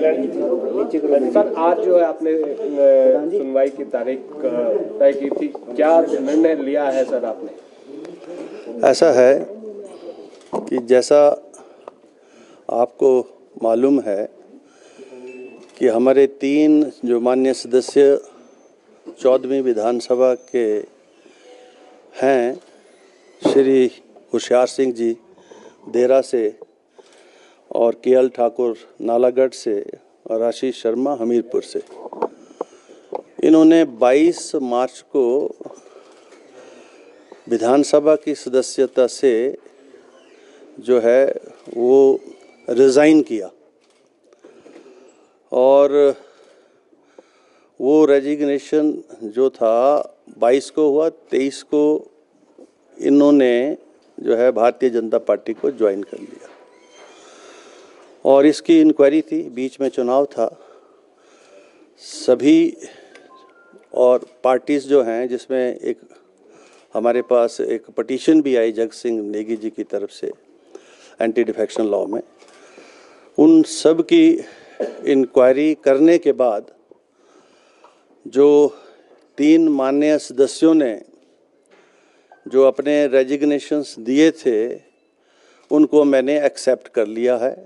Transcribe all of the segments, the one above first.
Sir, आज जो है आपने सुनवाई की तारीख तय की थी, क्या निर्णय लिया है सर आपने? ऐसा है कि जैसा आपको मालूम है कि हमारे 3 जो माननीय सदस्य 14वीं विधानसभा के हैं, श्री होशियार सिंह जी देरा से और केएल ठाकुर नालागढ़ से और आशीष शर्मा हमीरपुर से, इन्होंने 22 मार्च को विधानसभा की सदस्यता से जो है वो रिज़ाइन किया और वो रेजिग्नेशन जो था 22 को हुआ, 23 को इन्होंने जो है भारतीय जनता पार्टी को ज्वाइन कर लिया और इसकी इंक्वायरी थी, बीच में चुनाव था। सभी और पार्टीज़ जो हैं, जिसमें एक हमारे पास एक पटिशन भी आई जग सिंह नेगी जी की तरफ से एंटी डिफेक्शन लॉ में, उन सब की इंक्वायरी करने के बाद जो 3 माननीय सदस्यों ने जो अपने रेजिग्नेशंस दिए थे उनको मैंने एक्सेप्ट कर लिया है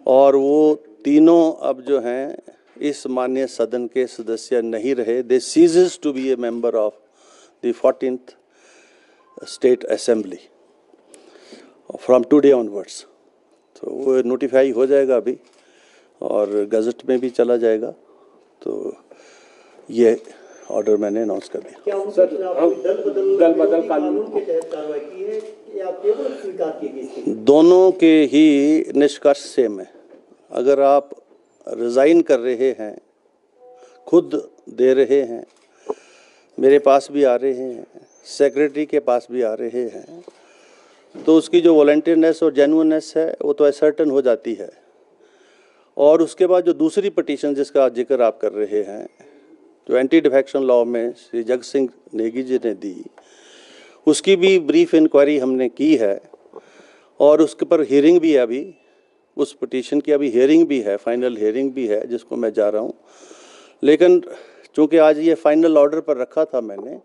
और वो तीनों अब जो हैं इस माननीय सदन के सदस्य नहीं रहे। They ceases to be a member of the 14th state assembly from today onwards. तो वो नोटिफाई हो जाएगा अभी और गजट में भी चला जाएगा। तो ये ऑर्डर मैंने अनाउंस कर दिया। क्या सर, दल बदल कानून के तहत कार्रवाई की है या केवल स्वीकार की गई? दोनों के ही निष्कर्ष सेम है। अगर आप रिज़ाइन कर रहे हैं, खुद दे रहे हैं, मेरे पास भी आ रहे हैं, सेक्रेटरी के पास भी आ रहे हैं, तो उसकी जो वॉलंटियरनेस और जेन्युइननेस है वो तो असर्टन हो जाती है। और उसके बाद जो दूसरी पटिशन जिसका जिक्र आप कर रहे हैं, जो एंटी डिफेक्शन लॉ में श्री जग सिंह नेगी जी ने दी, उसकी भी ब्रीफ इंक्वायरी हमने की है और उसके पर हियरिंग भी है। अभी उस पटिशन की अभी हियरिंग भी है, फाइनल हियरिंग भी है जिसको मैं जा रहा हूँ। लेकिन चूँकि आज ये फाइनल ऑर्डर पर रखा था मैंने,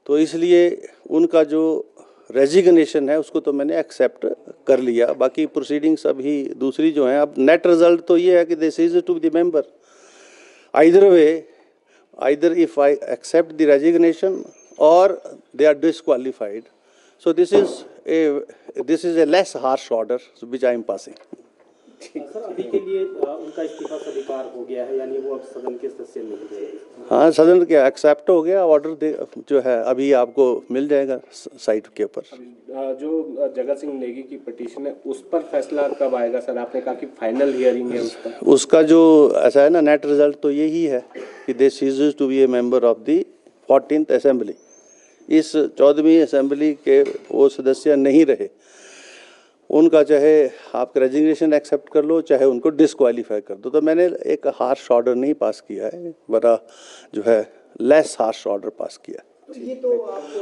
तो इसलिए उनका जो रेजिग्नेशन है उसको तो मैंने एक्सेप्ट कर लिया। बाकी प्रोसीडिंग्स अभी दूसरी जो हैं, अब नेट रिजल्ट तो ये है कि this is to be the member either way, either if I accept the resignation or they are disqualified. So this is a less harsh order which I am passing. Sir, अभी के लिए उनका इस्तीफा स्वीकार हो गया है, यानी वो अब सदन के सदस्य नहीं है। हाँ, सदन के एक्सेप्ट हो गया ऑर्डर जो है अभी आपको मिल जाएगा साइट के ऊपर। जो जगत सिंह नेगी की पटिशन है उस पर फैसला कब आएगा सर? आपने कहा कि फाइनल हियरिंग है उस पर। उसका जो ऐसा है ना, नेट रिजल्ट तो यही है कि they ceases to be a member of the 14th assembly. इस 14वीं असेंबली के वो सदस्य नहीं रहे, उनका चाहे आप रेजिग्नेशन एक्सेप्ट कर लो, चाहे उनको डिसक्वालीफाई कर दो। तो मैंने एक हार्श ऑर्डर नहीं पास किया है, बड़ा जो है लेस हार्श ऑर्डर पास किया। ये तो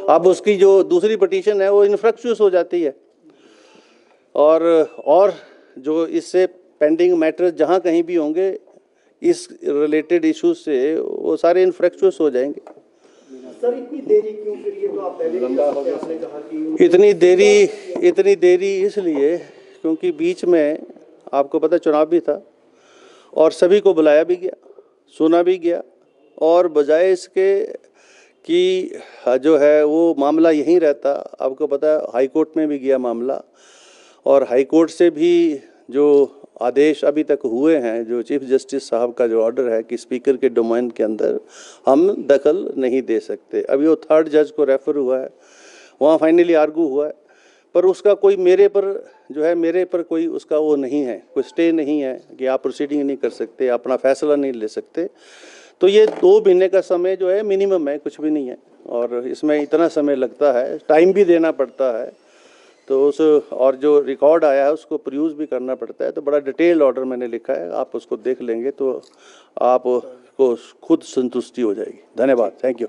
अब उसकी जो दूसरी पटिशन है वो इनफ्रक्चुअस हो जाती है और जो इससे पेंडिंग मैटर्स जहाँ कहीं भी होंगे इस रिलेटेड इश्यूज से, वो सारे इनफ्रक्चुअस हो जाएंगे। सर, इतनी देरी क्यों? फिर ये तो आप पहले आपने कहा कि इतनी देरी इसलिए क्योंकि बीच में आपको पता चुनाव भी था और सभी को बुलाया भी गया, सुना भी गया, और बजाय इसके कि जो है वो मामला यहीं रहता, आपको पता है हाई कोर्ट में भी गया मामला, और हाई कोर्ट से भी जो आदेश अभी तक हुए हैं, जो चीफ जस्टिस साहब का जो ऑर्डर है कि स्पीकर के डोमेन के अंदर हम दखल नहीं दे सकते। अभी वो 3rd जज को रेफर हुआ है, वहाँ फाइनली आर्गू हुआ है, पर उसका कोई मेरे पर कोई उसका वो नहीं है, कोई स्टे नहीं है कि आप प्रोसीडिंग नहीं कर सकते, अपना फैसला नहीं ले सकते। तो ये 2 महीने का समय जो है मिनिमम है, कुछ भी नहीं है, और इसमें इतना समय लगता है, टाइम भी देना पड़ता है, तो उस और जो रिकॉर्ड आया है उसको प्रोड्यूस भी करना पड़ता है। तो बड़ा डिटेल्ड ऑर्डर मैंने लिखा है, आप उसको देख लेंगे तो आपको खुद संतुष्टि हो जाएगी। धन्यवाद, थैंक यू।